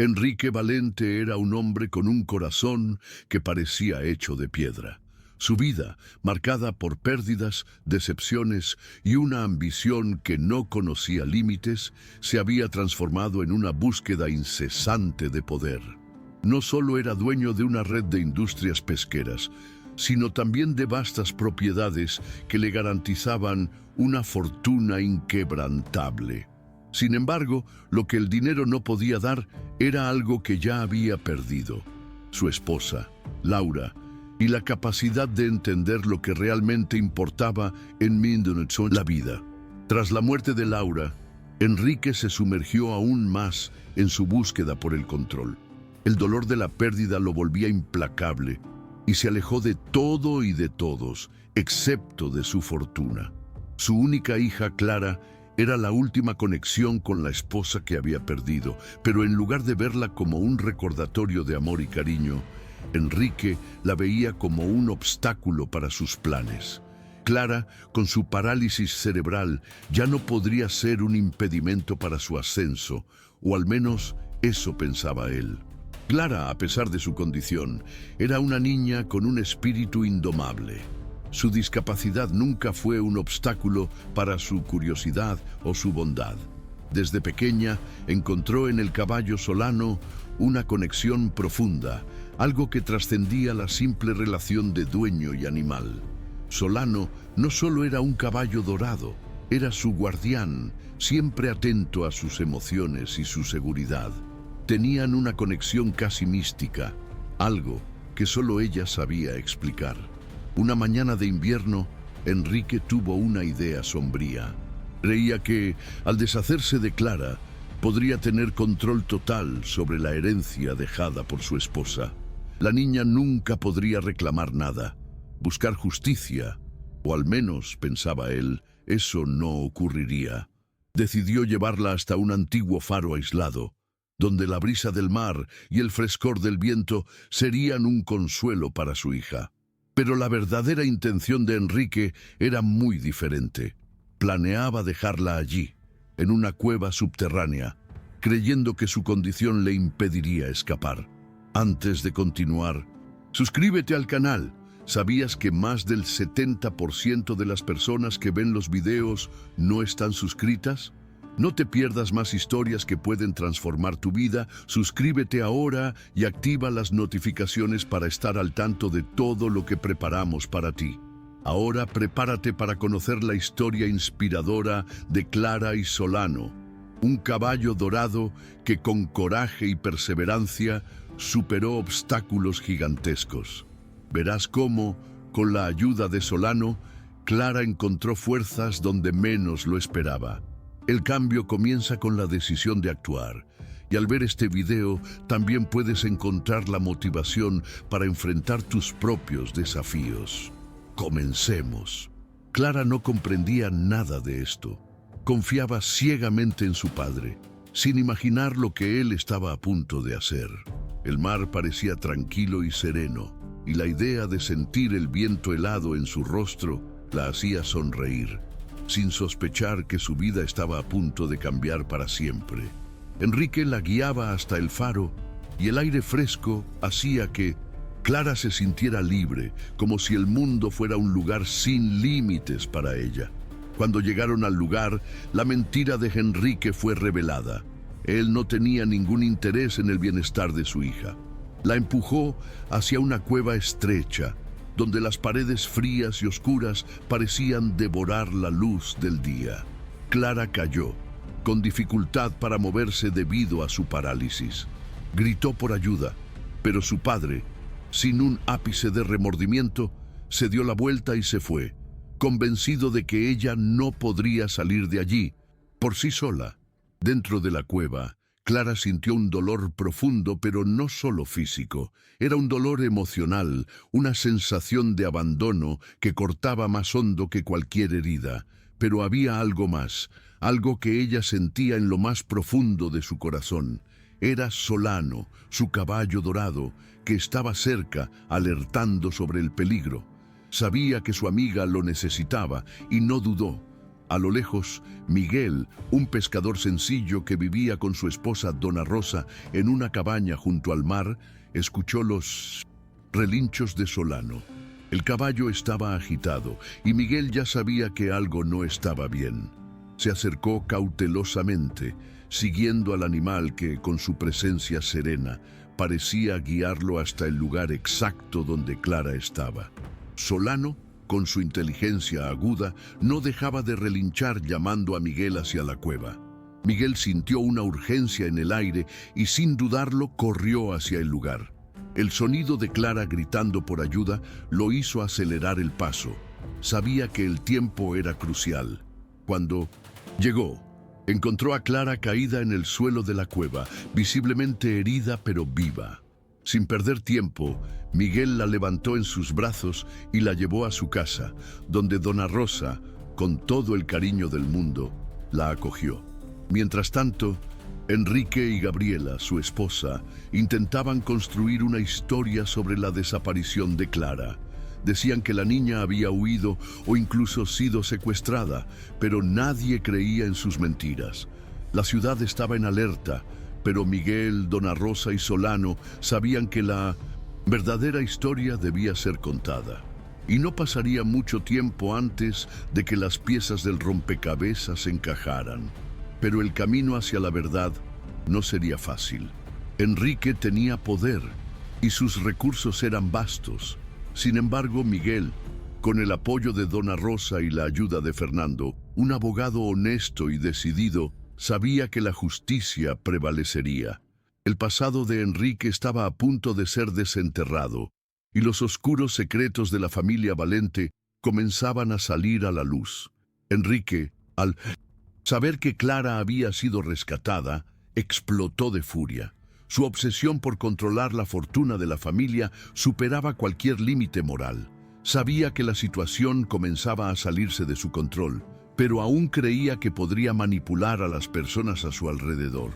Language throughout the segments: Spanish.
Enrique Valente era un hombre con un corazón que parecía hecho de piedra. Su vida, marcada por pérdidas, decepciones y una ambición que no conocía límites, se había transformado en una búsqueda incesante de poder. No solo era dueño de una red de industrias pesqueras, sino también de vastas propiedades que le garantizaban una fortuna inquebrantable. Sin embargo, lo que el dinero no podía dar era algo que ya había perdido: su esposa, Laura, y la capacidad de entender lo que realmente importaba en la vida. Tras la muerte de Laura, Enrique se sumergió aún más en su búsqueda por el control. El dolor de la pérdida lo volvía implacable y se alejó de todo y de todos, excepto de su fortuna. Su única hija, Clara, era la última conexión con la esposa que había perdido, pero en lugar de verla como un recordatorio de amor y cariño, Enrique la veía como un obstáculo para sus planes. Clara, con su parálisis cerebral, ya no podría ser un impedimento para su ascenso, o al menos eso pensaba él. Clara, a pesar de su condición, era una niña con un espíritu indomable. Su discapacidad nunca fue un obstáculo para su curiosidad o su bondad. Desde pequeña encontró en el caballo Solano una conexión profunda, algo que trascendía la simple relación de dueño y animal. Solano no solo era un caballo dorado, era su guardián, siempre atento a sus emociones y su seguridad. Tenían una conexión casi mística, algo que solo ella sabía explicar. Una mañana de invierno, Enrique tuvo una idea sombría. Creía que, al deshacerse de Clara, podría tener control total sobre la herencia dejada por su esposa. La niña nunca podría reclamar nada, buscar justicia, o al menos, pensaba él, eso no ocurriría. Decidió llevarla hasta un antiguo faro aislado, donde la brisa del mar y el frescor del viento serían un consuelo para su hija. Pero la verdadera intención de Enrique era muy diferente. Planeaba dejarla allí, en una cueva subterránea, creyendo que su condición le impediría escapar. Antes de continuar, suscríbete al canal. ¿Sabías que más del 70% de las personas que ven los videos no están suscritas? No te pierdas más historias que pueden transformar tu vida. Suscríbete ahora y activa las notificaciones para estar al tanto de todo lo que preparamos para ti. Ahora prepárate para conocer la historia inspiradora de Clara y Solano, un caballo dorado que con coraje y perseverancia superó obstáculos gigantescos. Verás cómo, con la ayuda de Solano, Clara encontró fuerzas donde menos lo esperaba. El cambio comienza con la decisión de actuar, y al ver este video también puedes encontrar la motivación para enfrentar tus propios desafíos. Comencemos. Clara no comprendía nada de esto. Confiaba ciegamente en su padre, sin imaginar lo que él estaba a punto de hacer. El mar parecía tranquilo y sereno, y la idea de sentir el viento helado en su rostro la hacía sonreír, sin sospechar que su vida estaba a punto de cambiar para siempre. Enrique la guiaba hasta el faro, y el aire fresco hacía que Clara se sintiera libre, como si el mundo fuera un lugar sin límites para ella. Cuando llegaron al lugar, la mentira de Enrique fue revelada. Él no tenía ningún interés en el bienestar de su hija. La empujó hacia una cueva estrecha, donde las paredes frías y oscuras parecían devorar la luz del día. Clara cayó, con dificultad para moverse debido a su parálisis. Gritó por ayuda, pero su padre, sin un ápice de remordimiento, se dio la vuelta y se fue, convencido de que ella no podría salir de allí por sí sola. Dentro de la cueva, Clara sintió un dolor profundo, pero no solo físico. Era un dolor emocional, una sensación de abandono que cortaba más hondo que cualquier herida. Pero había algo más, algo que ella sentía en lo más profundo de su corazón. Era Solano, su caballo dorado, que estaba cerca, alertando sobre el peligro. Sabía que su amiga lo necesitaba y no dudó. A lo lejos, Miguel, un pescador sencillo que vivía con su esposa Dona Rosa en una cabaña junto al mar, escuchó los relinchos de Solano. El caballo estaba agitado y Miguel ya sabía que algo no estaba bien. Se acercó cautelosamente, siguiendo al animal que, con su presencia serena, parecía guiarlo hasta el lugar exacto donde Clara estaba. Solano, con su inteligencia aguda, no dejaba de relinchar llamando a Miguel hacia la cueva. Miguel sintió una urgencia en el aire y sin dudarlo corrió hacia el lugar. El sonido de Clara gritando por ayuda lo hizo acelerar el paso. Sabía que el tiempo era crucial. Cuando llegó, encontró a Clara caída en el suelo de la cueva, visiblemente herida pero viva. Sin perder tiempo, Miguel la levantó en sus brazos y la llevó a su casa, donde Dona Rosa, con todo el cariño del mundo, la acogió. Mientras tanto, Enrique y Gabriela, su esposa, intentaban construir una historia sobre la desaparición de Clara. Decían que la niña había huido o incluso sido secuestrada, pero nadie creía en sus mentiras. La ciudad estaba en alerta, pero Miguel, Dona Rosa y Solano sabían que la verdadera historia debía ser contada. Y no pasaría mucho tiempo antes de que las piezas del rompecabezas encajaran. Pero el camino hacia la verdad no sería fácil. Enrique tenía poder y sus recursos eran vastos. Sin embargo, Miguel, con el apoyo de Dona Rosa y la ayuda de Fernando, un abogado honesto y decidido, sabía que la justicia prevalecería. El pasado de Enrique estaba a punto de ser desenterrado, y los oscuros secretos de la familia Valente comenzaban a salir a la luz. Enrique, al saber que Clara había sido rescatada, explotó de furia. Su obsesión por controlar la fortuna de la familia superaba cualquier límite moral. Sabía que la situación comenzaba a salirse de su control, pero aún creía que podría manipular a las personas a su alrededor.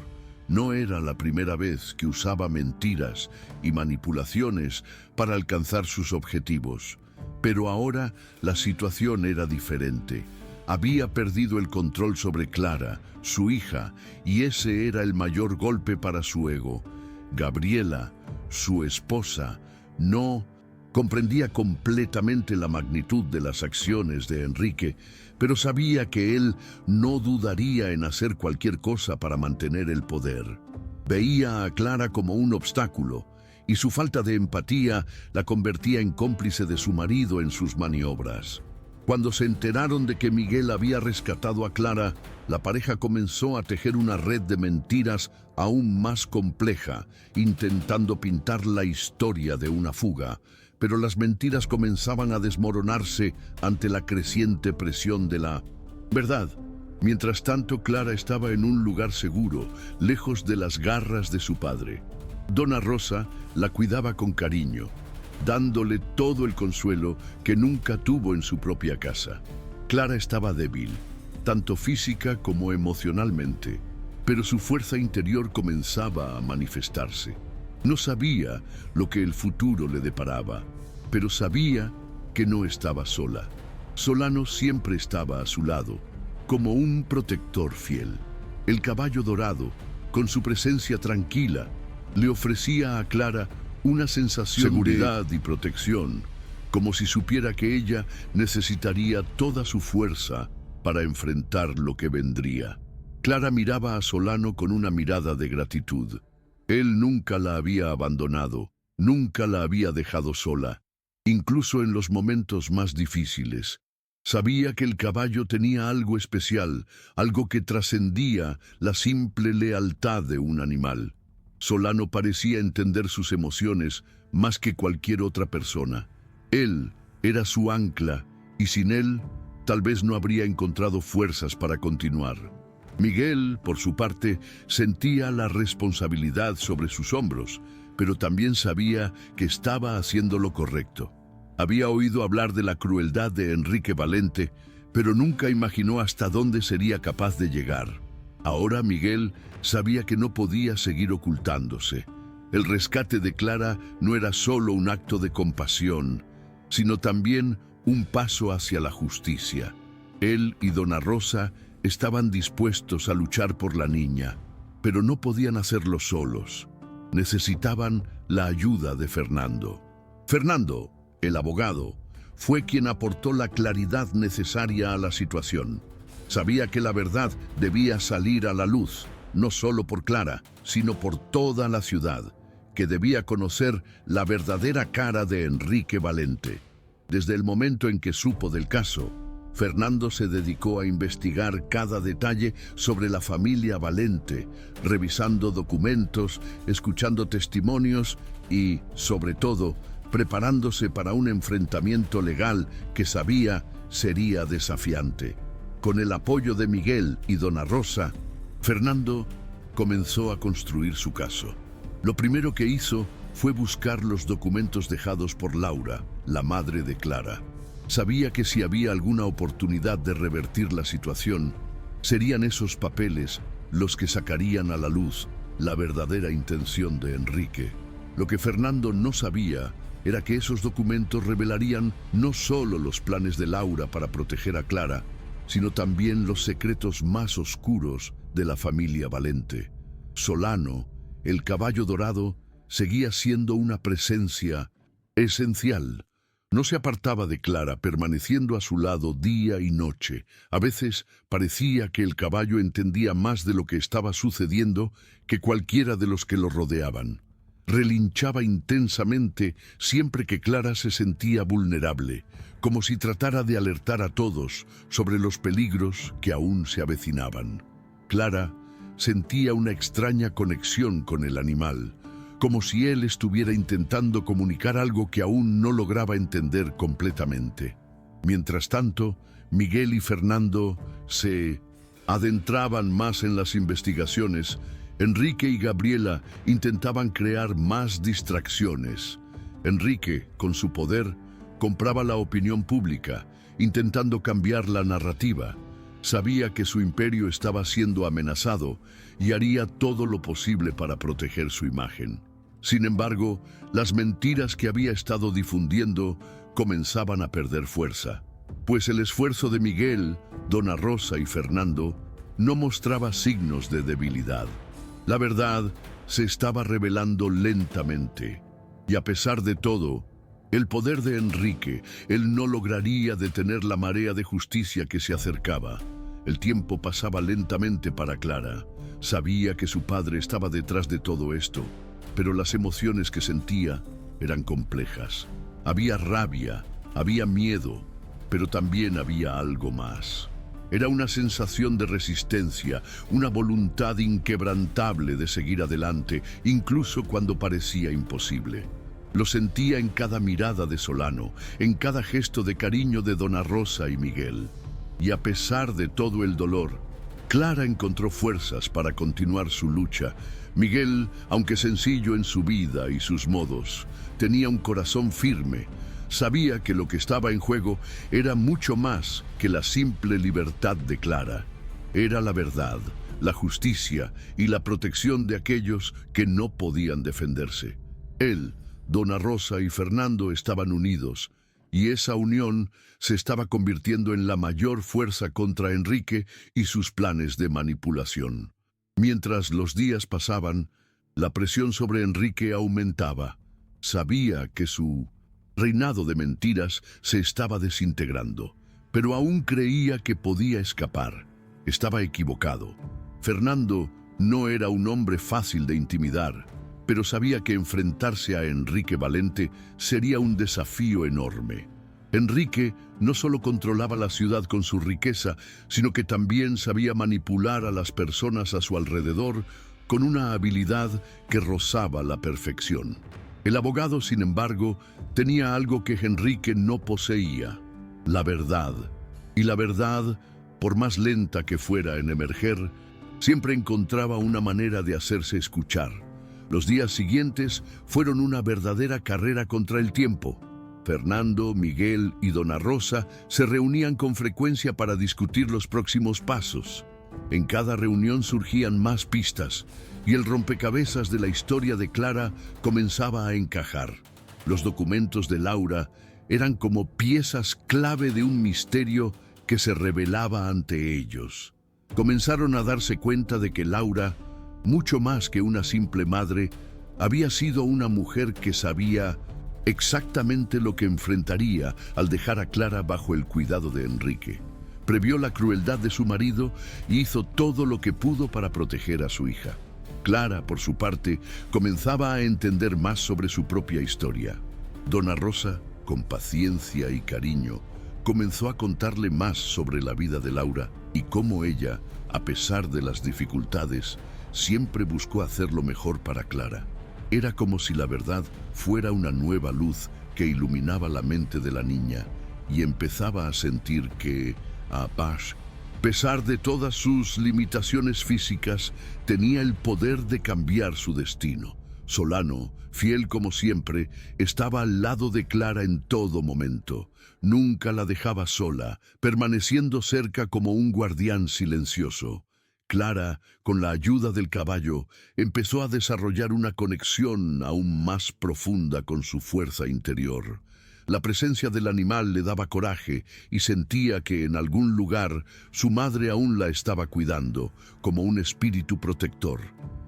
No era la primera vez que usaba mentiras y manipulaciones para alcanzar sus objetivos, pero ahora la situación era diferente. Había perdido el control sobre Clara, su hija, y ese era el mayor golpe para su ego. Gabriela, su esposa, no comprendía completamente la magnitud de las acciones de Enrique, pero sabía que él no dudaría en hacer cualquier cosa para mantener el poder. Veía a Clara como un obstáculo, y su falta de empatía la convertía en cómplice de su marido en sus maniobras. Cuando se enteraron de que Miguel había rescatado a Clara, la pareja comenzó a tejer una red de mentiras aún más compleja, intentando pintar la historia de una fuga. Pero las mentiras comenzaban a desmoronarse ante la creciente presión de la verdad. Mientras tanto, Clara estaba en un lugar seguro, lejos de las garras de su padre. Dona Rosa la cuidaba con cariño, dándole todo el consuelo que nunca tuvo en su propia casa. Clara estaba débil, tanto física como emocionalmente, pero su fuerza interior comenzaba a manifestarse. No sabía lo que el futuro le deparaba, pero sabía que no estaba sola. Solano siempre estaba a su lado, como un protector fiel. El caballo dorado, con su presencia tranquila, le ofrecía a Clara una sensación de seguridad y protección, como si supiera que ella necesitaría toda su fuerza para enfrentar lo que vendría. Clara miraba a Solano con una mirada de gratitud. Él nunca la había abandonado, nunca la había dejado sola, incluso en los momentos más difíciles. Sabía que el caballo tenía algo especial, algo que trascendía la simple lealtad de un animal. Solano parecía entender sus emociones más que cualquier otra persona. Él era su ancla, y sin él, tal vez no habría encontrado fuerzas para continuar. Miguel, por su parte, sentía la responsabilidad sobre sus hombros, pero también sabía que estaba haciendo lo correcto. Había oído hablar de la crueldad de Enrique Valente, pero nunca imaginó hasta dónde sería capaz de llegar. Ahora Miguel sabía que no podía seguir ocultándose. El rescate de Clara no era solo un acto de compasión, sino también un paso hacia la justicia. Él y Dona Rosa estaban dispuestos a luchar por la niña, pero no podían hacerlo solos. Necesitaban la ayuda de Fernando. Fernando, el abogado, fue quien aportó la claridad necesaria a la situación. Sabía que la verdad debía salir a la luz, no solo por Clara, sino por toda la ciudad, que debía conocer la verdadera cara de Enrique Valente. Desde el momento en que supo del caso, Fernando se dedicó a investigar cada detalle sobre la familia Valente, revisando documentos, escuchando testimonios y, sobre todo, preparándose para un enfrentamiento legal que sabía sería desafiante. Con el apoyo de Miguel y Dona Rosa, Fernando comenzó a construir su caso. Lo primero que hizo fue buscar los documentos dejados por Laura, la madre de Clara. Sabía que si había alguna oportunidad de revertir la situación, serían esos papeles los que sacarían a la luz la verdadera intención de Enrique. Lo que Fernando no sabía era que esos documentos revelarían no solo los planes de Laura para proteger a Clara, sino también los secretos más oscuros de la familia Valente. Solano, el caballo dorado, seguía siendo una presencia esencial. No se apartaba de Clara, permaneciendo a su lado día y noche. A veces parecía que el caballo entendía más de lo que estaba sucediendo que cualquiera de los que lo rodeaban. Relinchaba intensamente siempre que Clara se sentía vulnerable, como si tratara de alertar a todos sobre los peligros que aún se avecinaban. Clara sentía una extraña conexión con el animal, como si él estuviera intentando comunicar algo que aún no lograba entender completamente. Mientras tanto, Miguel y Fernando se adentraban más en las investigaciones. Enrique y Gabriela intentaban crear más distracciones. Enrique, con su poder, compraba la opinión pública, intentando cambiar la narrativa. Sabía que su imperio estaba siendo amenazado y haría todo lo posible para proteger su imagen. Sin embargo, las mentiras que había estado difundiendo comenzaban a perder fuerza, pues el esfuerzo de Miguel, Dona Rosa y Fernando no mostraba signos de debilidad. La verdad se estaba revelando lentamente, y a pesar de todo, el poder de Enrique, él no lograría detener la marea de justicia que se acercaba. El tiempo pasaba lentamente para Clara. Sabía que su padre estaba detrás de todo esto, pero las emociones que sentía eran complejas. Había rabia, había miedo, pero también había algo más. Era una sensación de resistencia, una voluntad inquebrantable de seguir adelante, incluso cuando parecía imposible. Lo sentía en cada mirada de Solano, en cada gesto de cariño de Dona Rosa y Miguel. Y a pesar de todo el dolor, Clara encontró fuerzas para continuar su lucha. Miguel, aunque sencillo en su vida y sus modos, tenía un corazón firme. Sabía que lo que estaba en juego era mucho más que la simple libertad de Clara. Era la verdad, la justicia y la protección de aquellos que no podían defenderse. Él, Dona Rosa y Fernando estaban unidos, y esa unión se estaba convirtiendo en la mayor fuerza contra Enrique y sus planes de manipulación. Mientras los días pasaban, la presión sobre Enrique aumentaba. Sabía que su reinado de mentiras se estaba desintegrando, pero aún creía que podía escapar. Estaba equivocado. Fernando no era un hombre fácil de intimidar, pero sabía que enfrentarse a Enrique Valente sería un desafío enorme. Enrique no solo controlaba la ciudad con su riqueza, sino que también sabía manipular a las personas a su alrededor con una habilidad que rozaba la perfección. El abogado, sin embargo, tenía algo que Enrique no poseía: la verdad. Y la verdad, por más lenta que fuera en emerger, siempre encontraba una manera de hacerse escuchar. Los días siguientes fueron una verdadera carrera contra el tiempo. Fernando, Miguel y Dona Rosa se reunían con frecuencia para discutir los próximos pasos. En cada reunión surgían más pistas, y el rompecabezas de la historia de Clara comenzaba a encajar. Los documentos de Laura eran como piezas clave de un misterio que se revelaba ante ellos. Comenzaron a darse cuenta de que Laura, mucho más que una simple madre, había sido una mujer que sabía exactamente lo que enfrentaría al dejar a Clara bajo el cuidado de Enrique. Previó la crueldad de su marido y hizo todo lo que pudo para proteger a su hija. Clara, por su parte, comenzaba a entender más sobre su propia historia. Dona Rosa, con paciencia y cariño, comenzó a contarle más sobre la vida de Laura y cómo ella, a pesar de las dificultades, siempre buscó hacer lo mejor para Clara. Era como si la verdad fuera una nueva luz que iluminaba la mente de la niña y empezaba a sentir que, a pesar de todas sus limitaciones físicas, tenía el poder de cambiar su destino. Solano, fiel como siempre, estaba al lado de Clara en todo momento. Nunca la dejaba sola, permaneciendo cerca como un guardián silencioso. Clara, con la ayuda del caballo, empezó a desarrollar una conexión aún más profunda con su fuerza interior. La presencia del animal le daba coraje y sentía que en algún lugar su madre aún la estaba cuidando, como un espíritu protector.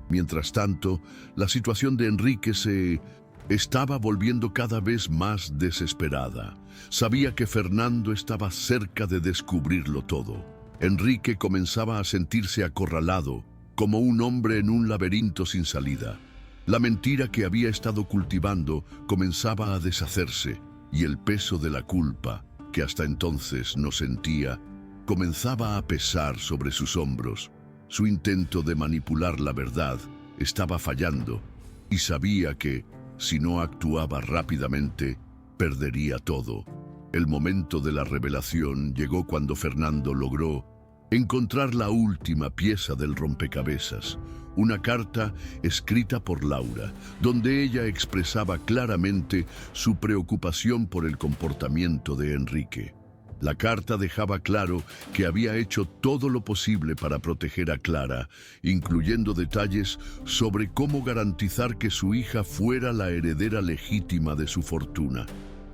Mientras tanto, la situación de Enrique se estaba volviendo cada vez más desesperada. Sabía que Fernando estaba cerca de descubrirlo todo. Enrique comenzaba a sentirse acorralado, como un hombre en un laberinto sin salida. La mentira que había estado cultivando comenzaba a deshacerse, y el peso de la culpa, que hasta entonces no sentía, comenzaba a pesar sobre sus hombros. Su intento de manipular la verdad estaba fallando, y sabía que, si no actuaba rápidamente, perdería todo. El momento de la revelación llegó cuando Fernando logró encontrar la última pieza del rompecabezas, una carta escrita por Laura, donde ella expresaba claramente su preocupación por el comportamiento de Enrique. La carta dejaba claro que había hecho todo lo posible para proteger a Clara, incluyendo detalles sobre cómo garantizar que su hija fuera la heredera legítima de su fortuna.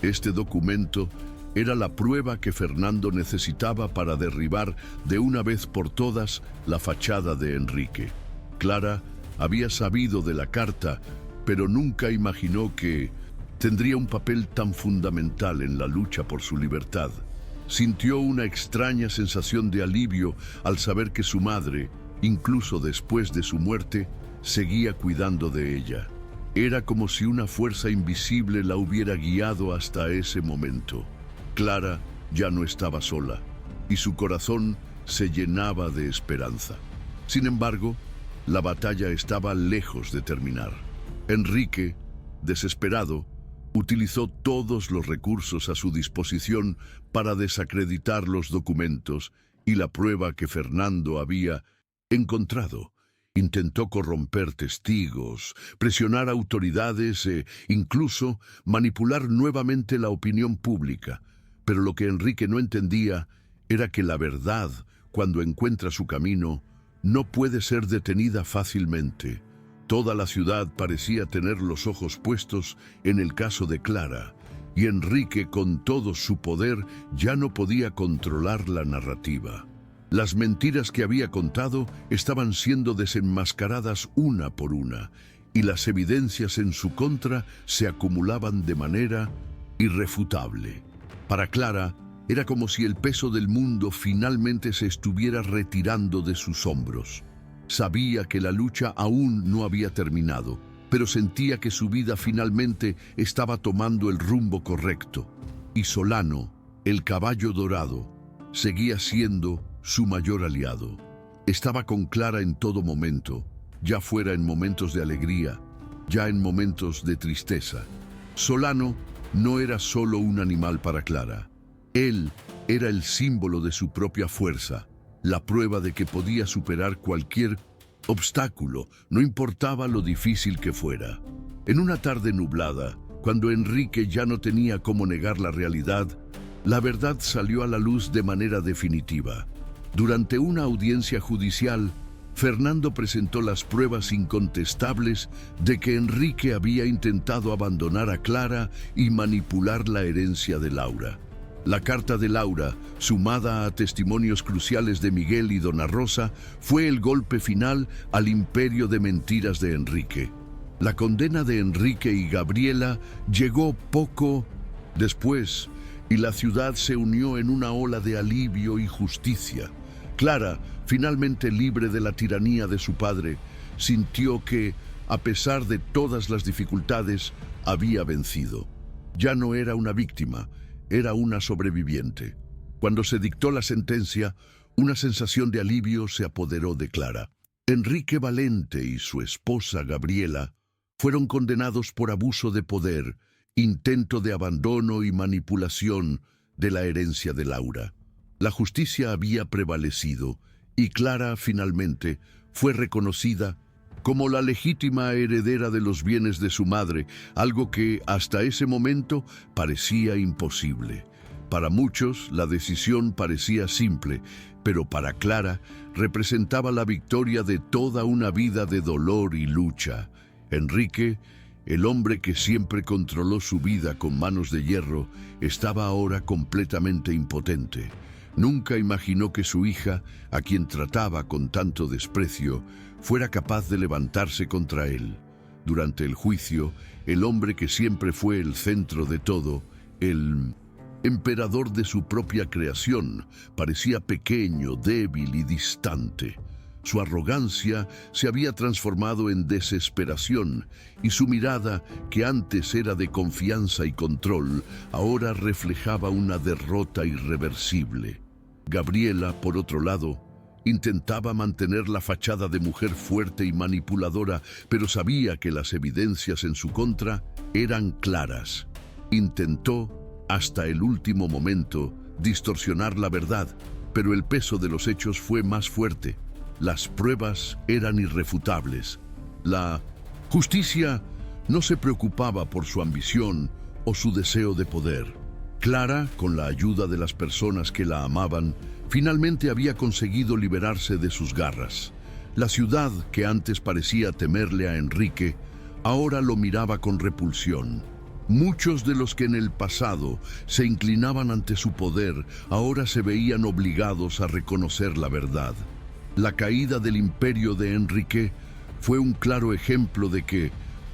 Este documento era la prueba que Fernando necesitaba para derribar de una vez por todas la fachada de Enrique. Clara había sabido de la carta, pero nunca imaginó que tendría un papel tan fundamental en la lucha por su libertad. Sintió una extraña sensación de alivio al saber que su madre, incluso después de su muerte, seguía cuidando de ella. Era como si una fuerza invisible la hubiera guiado hasta ese momento. Clara ya no estaba sola, y su corazón se llenaba de esperanza. Sin embargo, la batalla estaba lejos de terminar. Enrique, desesperado, utilizó todos los recursos a su disposición para desacreditar los documentos y la prueba que Fernando había encontrado. Intentó corromper testigos, presionar autoridades e incluso manipular nuevamente la opinión pública. Pero lo que Enrique no entendía era que la verdad, cuando encuentra su camino, no puede ser detenida fácilmente. Toda la ciudad parecía tener los ojos puestos en el caso de Clara, y Enrique, con todo su poder, ya no podía controlar la narrativa. Las mentiras que había contado estaban siendo desenmascaradas una por una, y las evidencias en su contra se acumulaban de manera irrefutable. Para Clara, era como si el peso del mundo finalmente se estuviera retirando de sus hombros. Sabía que la lucha aún no había terminado, pero sentía que su vida finalmente estaba tomando el rumbo correcto. Y Solano, el caballo dorado, seguía siendo su mayor aliado. Estaba con Clara en todo momento, ya fuera en momentos de alegría, ya en momentos de tristeza. Solano no era solo un animal para Clara. Él era el símbolo de su propia fuerza, la prueba de que podía superar cualquier obstáculo, no importaba lo difícil que fuera. En una tarde nublada, cuando Enrique ya no tenía cómo negar la realidad, la verdad salió a la luz de manera definitiva. Durante una audiencia judicial, Fernando presentó las pruebas incontestables de que Enrique había intentado abandonar a Clara y manipular la herencia de Laura. La carta de Laura, sumada a testimonios cruciales de Miguel y Dona Rosa, fue el golpe final al imperio de mentiras de Enrique. La condena de Enrique y Gabriela llegó poco después, y la ciudad se unió en una ola de alivio y justicia. Clara, finalmente libre de la tiranía de su padre, sintió que, a pesar de todas las dificultades, había vencido. Ya no era una víctima, era una sobreviviente. Cuando se dictó la sentencia, una sensación de alivio se apoderó de Clara. Enrique Valente y su esposa Gabriela fueron condenados por abuso de poder, intento de abandono y manipulación de la herencia de Laura. La justicia había prevalecido y Clara finalmente fue reconocida como la legítima heredera de los bienes de su madre, algo que hasta ese momento parecía imposible. Para muchos la decisión parecía simple, pero para Clara representaba la victoria de toda una vida de dolor y lucha. Enrique, el hombre que siempre controló su vida con manos de hierro, estaba ahora completamente impotente. Nunca imaginó que su hija, a quien trataba con tanto desprecio, fuera capaz de levantarse contra él. Durante el juicio, el hombre que siempre fue el centro de todo, el emperador de su propia creación, parecía pequeño, débil y distante. Su arrogancia se había transformado en desesperación y su mirada, que antes era de confianza y control, ahora reflejaba una derrota irreversible. Gabriela, por otro lado, intentaba mantener la fachada de mujer fuerte y manipuladora, pero sabía que las evidencias en su contra eran claras. Intentó, hasta el último momento, distorsionar la verdad, pero el peso de los hechos fue más fuerte. Las pruebas eran irrefutables. La justicia no se preocupaba por su ambición o su deseo de poder. Clara, con la ayuda de las personas que la amaban, finalmente había conseguido liberarse de sus garras. La ciudad, que antes parecía temerle a Enrique, ahora lo miraba con repulsión. Muchos de los que en el pasado se inclinaban ante su poder, ahora se veían obligados a reconocer la verdad. La caída del imperio de Enrique fue un claro ejemplo de que,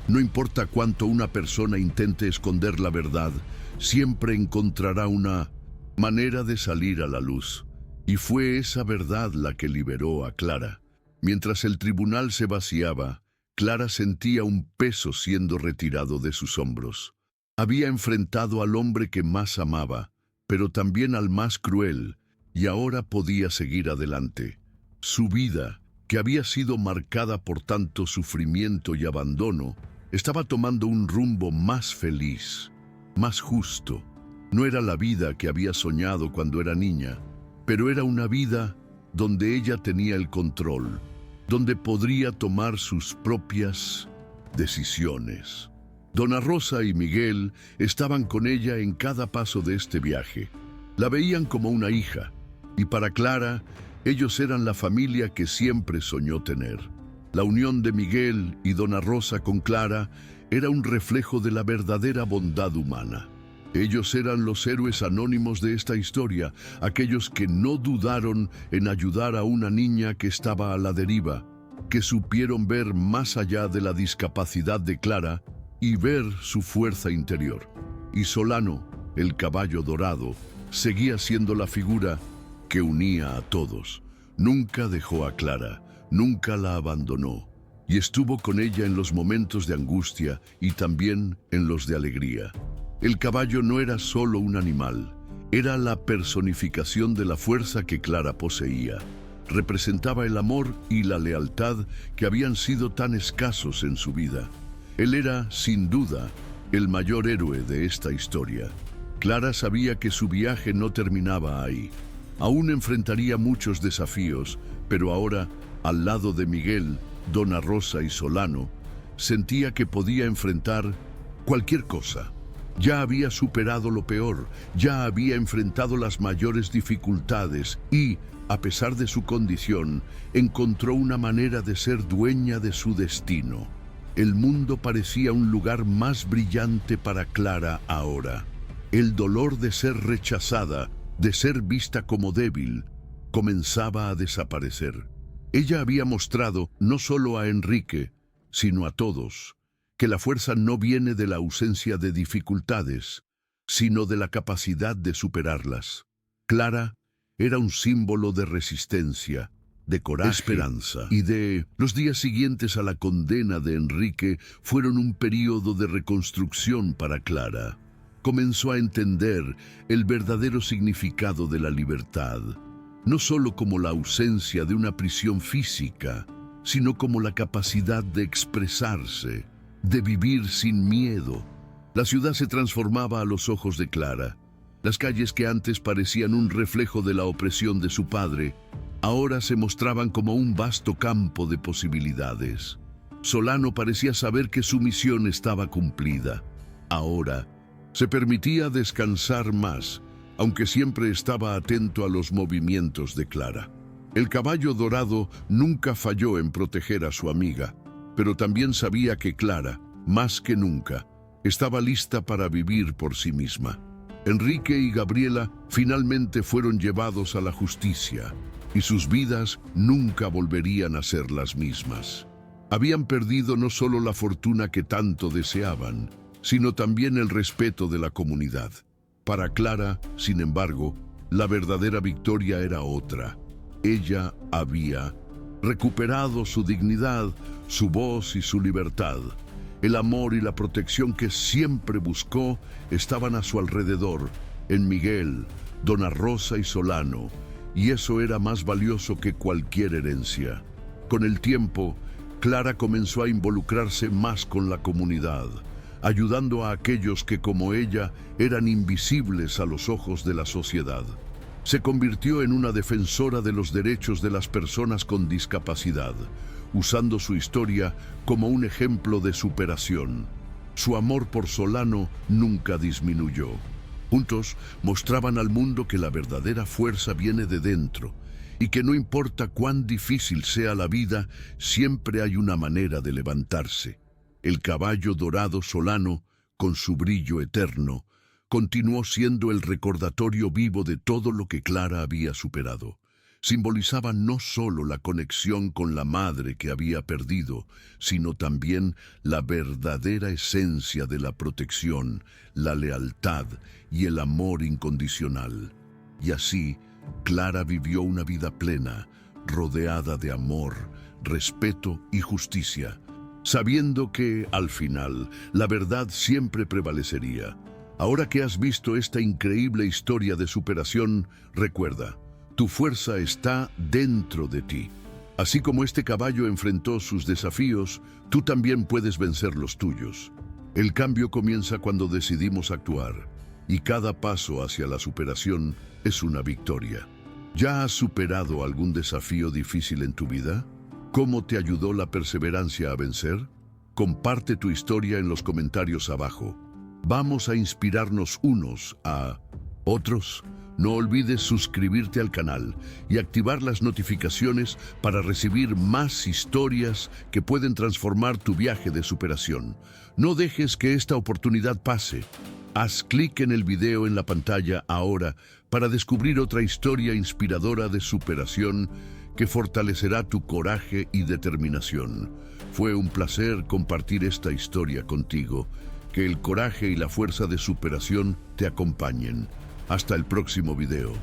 no importa cuánto una persona intente esconder la verdad, siempre encontrará una manera de salir a la luz. Y fue esa verdad la que liberó a Clara. Mientras el tribunal se vaciaba, Clara sentía un peso siendo retirado de sus hombros. Había enfrentado al hombre que más amaba, pero también al más cruel, y ahora podía seguir adelante. Su vida, que había sido marcada por tanto sufrimiento y abandono, estaba tomando un rumbo más feliz, más justo. No era la vida que había soñado cuando era niña, pero era una vida donde ella tenía el control, donde podría tomar sus propias decisiones. Dona Rosa y Miguel estaban con ella en cada paso de este viaje. La veían como una hija, y para Clara, ellos eran la familia que siempre soñó tener. La unión de Miguel y Dona Rosa con Clara era un reflejo de la verdadera bondad humana. Ellos eran los héroes anónimos de esta historia, aquellos que no dudaron en ayudar a una niña que estaba a la deriva, que supieron ver más allá de la discapacidad de Clara y ver su fuerza interior. Y Solano, el caballo dorado, seguía siendo la figura que unía a todos. Nunca dejó a Clara, nunca la abandonó, y estuvo con ella en los momentos de angustia y también en los de alegría. El caballo no era solo un animal, era la personificación de la fuerza que Clara poseía. Representaba el amor y la lealtad que habían sido tan escasos en su vida. Él era, sin duda, el mayor héroe de esta historia. Clara sabía que su viaje no terminaba ahí. Aún enfrentaría muchos desafíos, pero ahora, al lado de Miguel, Dona Rosa y Solano, sentía que podía enfrentar cualquier cosa. Ya había superado lo peor, ya había enfrentado las mayores dificultades y, a pesar de su condición, encontró una manera de ser dueña de su destino. El mundo parecía un lugar más brillante para Clara ahora. El dolor de ser rechazada, de ser vista como débil, comenzaba a desaparecer. Ella había mostrado, no solo a Enrique, sino a todos, que la fuerza no viene de la ausencia de dificultades, sino de la capacidad de superarlas. Clara era un símbolo de resistencia, de coraje, esperanza, y de los días siguientes a la condena de Enrique fueron un período de reconstrucción para Clara. Comenzó a entender el verdadero significado de la libertad, no solo como la ausencia de una prisión física, sino como la capacidad de expresarse, de vivir sin miedo. La ciudad se transformaba a los ojos de Clara. Las calles que antes parecían un reflejo de la opresión de su padre, ahora se mostraban como un vasto campo de posibilidades. Solano parecía saber que su misión estaba cumplida. Ahora se permitía descansar más, aunque siempre estaba atento a los movimientos de Clara. El caballo dorado nunca falló en proteger a su amiga, pero también sabía que Clara, más que nunca, estaba lista para vivir por sí misma. Enrique y Gabriela finalmente fueron llevados a la justicia, y sus vidas nunca volverían a ser las mismas. Habían perdido no solo la fortuna que tanto deseaban, sino también el respeto de la comunidad. Para Clara, sin embargo, la verdadera victoria era otra. Ella había recuperado su dignidad, su voz y su libertad. El amor y la protección que siempre buscó estaban a su alrededor, en Miguel, Dona Rosa y Solano, y eso era más valioso que cualquier herencia. Con el tiempo, Clara comenzó a involucrarse más con la comunidad, ayudando a aquellos que, como ella, eran invisibles a los ojos de la sociedad. Se convirtió en una defensora de los derechos de las personas con discapacidad, usando su historia como un ejemplo de superación. Su amor por Solano nunca disminuyó. Juntos mostraban al mundo que la verdadera fuerza viene de dentro y que no importa cuán difícil sea la vida, siempre hay una manera de levantarse. El caballo dorado Solano, con su brillo eterno, continuó siendo el recordatorio vivo de todo lo que Clara había superado. Simbolizaba no solo la conexión con la madre que había perdido, sino también la verdadera esencia de la protección, la lealtad y el amor incondicional. Y así, Clara vivió una vida plena, rodeada de amor, respeto y justicia, sabiendo que, al final, la verdad siempre prevalecería. Ahora que has visto esta increíble historia de superación, recuerda, tu fuerza está dentro de ti. Así como este caballo enfrentó sus desafíos, tú también puedes vencer los tuyos. El cambio comienza cuando decidimos actuar, y cada paso hacia la superación es una victoria. ¿Ya has superado algún desafío difícil en tu vida? ¿Cómo te ayudó la perseverancia a vencer? Comparte tu historia en los comentarios abajo. Vamos a inspirarnos unos a otros. No olvides suscribirte al canal y activar las notificaciones para recibir más historias que pueden transformar tu viaje de superación. No dejes que esta oportunidad pase. Haz clic en el video en la pantalla ahora para descubrir otra historia inspiradora de superación que fortalecerá tu coraje y determinación. Fue un placer compartir esta historia contigo. Que el coraje y la fuerza de superación te acompañen. Hasta el próximo video.